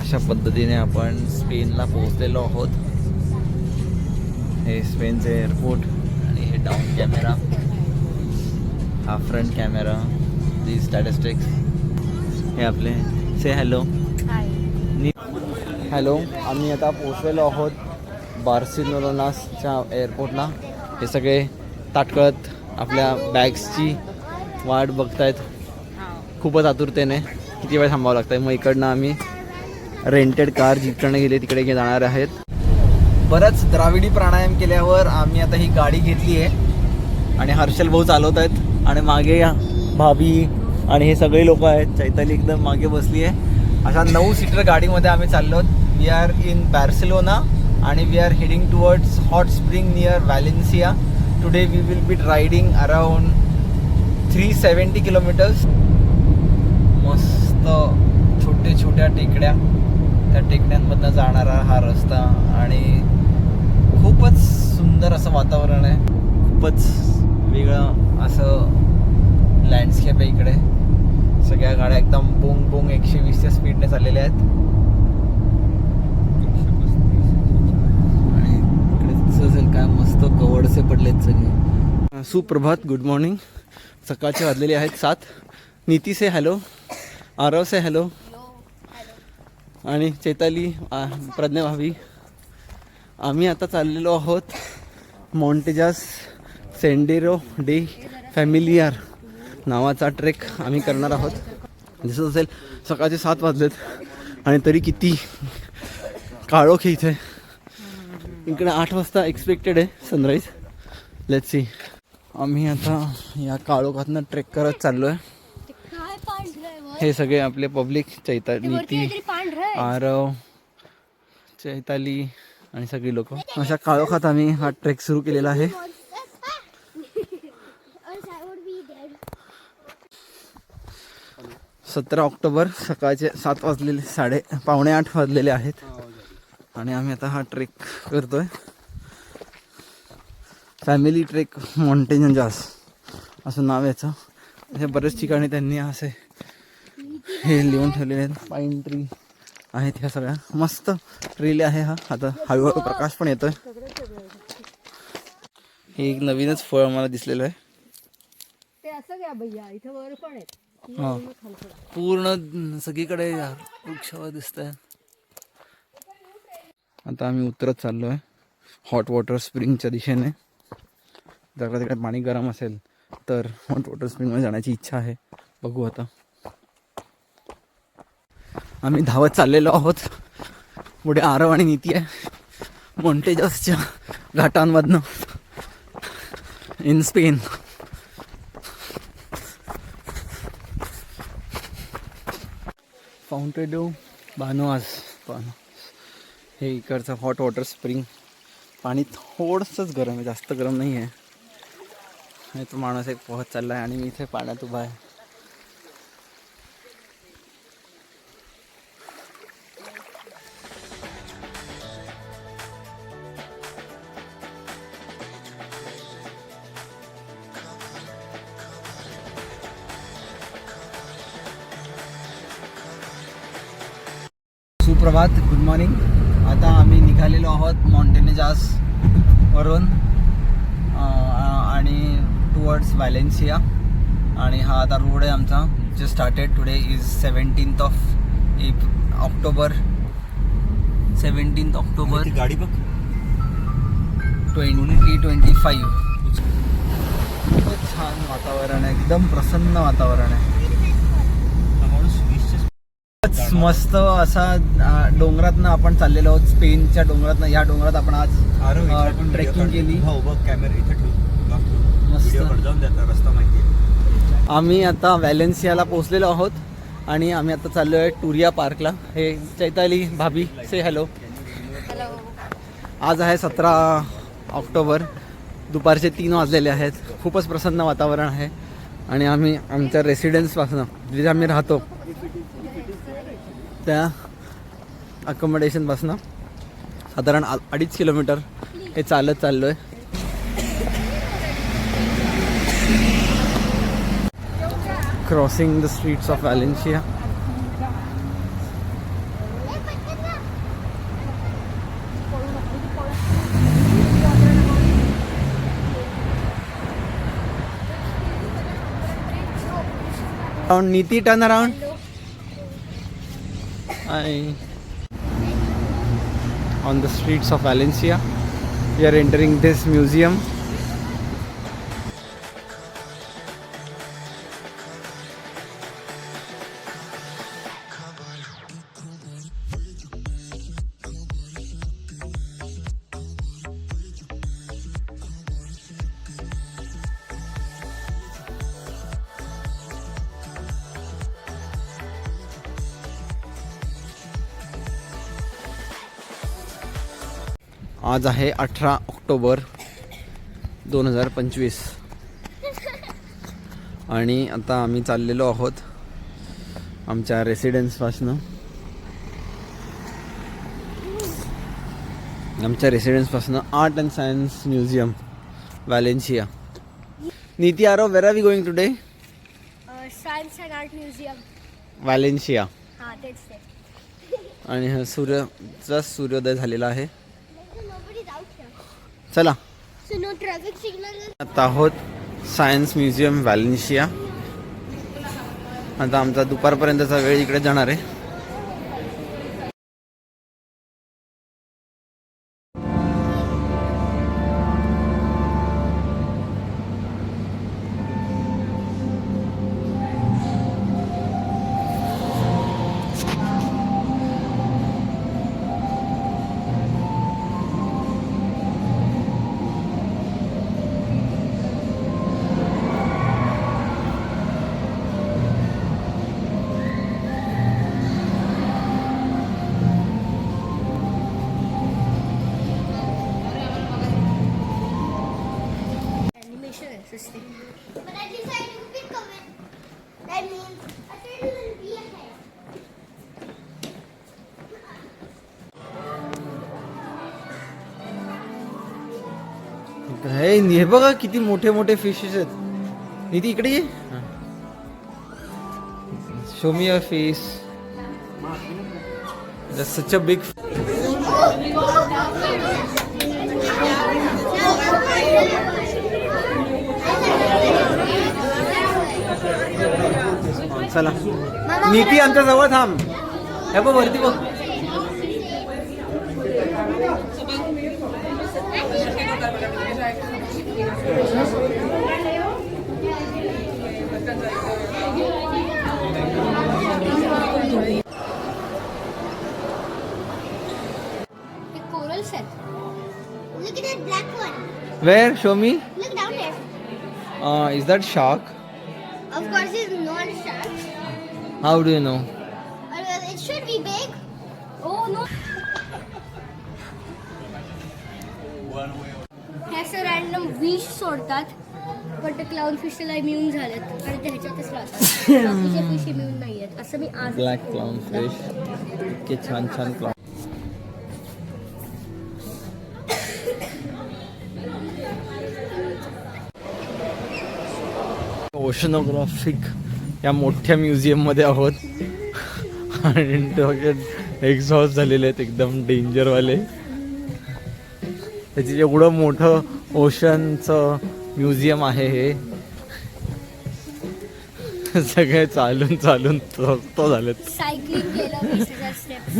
अशा पद्धतीने आपण स्पेनला पोहोचलेलो आहोत. हे स्पेनचे एअरपोर्ट आणि हे डाऊन कॅमेरा, हा फ्रंट कॅमेरा, दी स्टॅटिस्टिक्स. हे आपले से हॅलो. हॅलो. आम्ही आता पोहोचलेलो आहोत बार्सिलोनाच्या एअरपोर्टला. हे सगळे ताटकळत आपल्या बॅग्सची वाट बघतायत खूपच आतुरतेने. किती वेळ थांबावं लागतं आहे. मग इकडनं आम्ही रेंटेड कार जिकडनं गेले तिकडे जाणार आहेत. बरंच द्राविडी प्राणायाम केल्यावर आम्ही आता ही गाडी घेतली आहे आणि हर्षल भाऊ चालवत आहेत आणि मागे भाभी आणि हे सगळे लोक आहेत. चैताली एकदम मागे बसली आहे. अशा 9 सीटर गाडीमध्ये आम्ही चाललो आहोत. वी आर इन बार्सिलोना आणि we are heading towards hot spring near Valencia. Today we will be riding around 370 kilometres. मस्त छोट्या टेकड्या, त्या टेकड्यांमधनं जाणारा हा रस्ता आणि खूपच सुंदर असं वातावरण आहे. खूपच वेगळं असं लँडस्केप आहे इकडे. सगळ्या गाड्या एकदम बोंग बोंग 120च्या स्पीडने चाललेल्या आहेत. आणि इकडे दिसत असेल काय मस्त कवडसे पडलेत सगळे. सुप्रभात, गुड मॉर्निंग. सकाळचे वाजलेले आहेत 7. नीती से हॅलो, आरव से हॅलो आणि चैताली, प्रज्ञा भाभी. आम्ही आता चाललेलो आहोत मॉन्टेजास सेंडेरो डे फॅमिलियार नावाचा ट्रेक आम्ही करणार आहोत. दिसत असेल सकाळचे 7 वाजलेत आणि तरी किती काळोख आहे इथे. इकडे 8 वाजता एक्सपेक्टेड आहे सनराईज. Let's see. आम्ही आता या काळोखातनं ट्रेक करत चाललो आहे. हे सगळे आपले पब्लिक, नीती, आरव, चैताली आणि सगळी लोक. अशा काळोखात आम्ही हा ट्रेक सुरू केलेला आहे. 17 ऑक्टोबर, सकाळचे 7 वाजलेले, पावणे 8 वाजलेले आहेत आणि आम्ही आता हा ट्रेक करतोय. फॅमिली ट्रेक मॉन्टेजास असं नाव याचं. असे बरेच ठिकाणी त्यांनी असे हे लिहून ठेवलेले आहेत. पाईन ट्री आहेत ह्या सगळ्या. मस्त ट्रेल आहे हा. आता हळूहळू प्रकाश पण येतोय. हे एक नवीनच फळ मला दिसलेलं आहे. हा, पूर्ण सगळीकडे वृक्षावर दिसत आहे. आता आम्ही उतरत चाललो आहे हॉट वॉटर स्प्रिंगच्या दिशेने. जर तिकडे पाणी गरम असेल तर हॉट वॉटर स्प्रिंगमध्ये जाण्याची इच्छा आहे. बघू आता. आम्ही धावत चाललेलो आहोत. पुढे आरव आणि नीती आहे मॉन्टेजासच्या घाटांमधनं इन स्पेन. फाउंटेडो बानोआस हे इकडचं हॉट वॉटर स्प्रिंग. पाणी थोडंसंच गरम आहे, जास्त गरम नाही आहे. आणि तो माणूस एक पोहत चालला आहे आणि मी इथे पाण्यात उभा आहे. सुप्रभात, गुड मॉर्निंग. आता आम्ही निघालेलो आहोत मॉन्टेनेजास वरून आणि टुवर्ड्स व्हॅलेन्सिया. आणि हा आता रोड आहे आमचा. Just started. Today is 17th October. 17th October गाडी बघ 2025. खूपच छान वातावरण आहे, एकदम प्रसन्न वातावरण आहे. मस्त असा डोंगरातनं आपण चाललेलो आहोत. स्पेनच्या डोंगरातनं, या डोंगरात आपण आज ट्रेकिंग केली. मस्त. रस्ता माहिती. आम्ही आता व्हॅलेन्सियाला पोहोचलेलो आहोत आणि आम्ही आता चाललो आहे टुरिया पार्कला. हे चैताली भाभी से हॅलो. आज आहे 17 ऑक्टोबर. दुपारचे 3 वाजलेले आहेत. खूपच प्रसन्न वातावरण आहे आणि आम्ही आमच्या रेसिडेन्सपासून जिथे आम्ही राहतो त्या अकोमोडेशनपासून साधारण 2.5 किलोमीटर हे चालत चाललो आहे. Crossing the streets of Valencia. around. Niti, turn around. On the streets of Valencia, we are entering this museum. आज आहे 18 ऑक्टोबर 2025 आणि आता आम्ही चाललेलो आहोत आमच्या रेसिडेन्सपासनं. Art and science museum Valencia. Niti आरो, where are we going today? Science and art museum. Valencia. हां तेच ते. आणि हा सूर्योदय झालेला आहे. चला ट्रॅफिक सिग्नल. आता आहोत सायन्स म्युझियम व्हॅलेन्शिया. आता आमचा दुपारपर्यंतचा वेळ इकडे जाणार आहे. But I decided to pick up it. That means a turtle will be ahead. हे बघा किती मोठे मोठे फिशेस आहेत. निती इकडे ये. Show me your face. Such a big. चला नीती आमच्या जवळ थांब. हे बघ वरती बघ. The coral set. Look at that black one. Where? Show me. Look down there. Is that shark? Of course, it's not shark. How do you know? It should be big. Oh no. हे असं random विष सोडतात पण ते clown fish त्याला immune झालेत आणि ते ह्याच्यातच राहतात. बाकीचे फिश इम्युन नाही आहेत असं मी आज ब्लॅक क्लाउन फिश. इतके छान छान क्लाउन. ओशनोग्राफिक या मोठ्या म्युझियम मध्ये आहोत आणि एक्झॉस्ट झालेले आहेत एकदम डेंजरवाले. त्याचे एवढं मोठं ओशनचं म्युझियम आहे हे. सगळे चालून चालून तो झालेत. सायकलिंग केलं 20,000 स्टेप्स.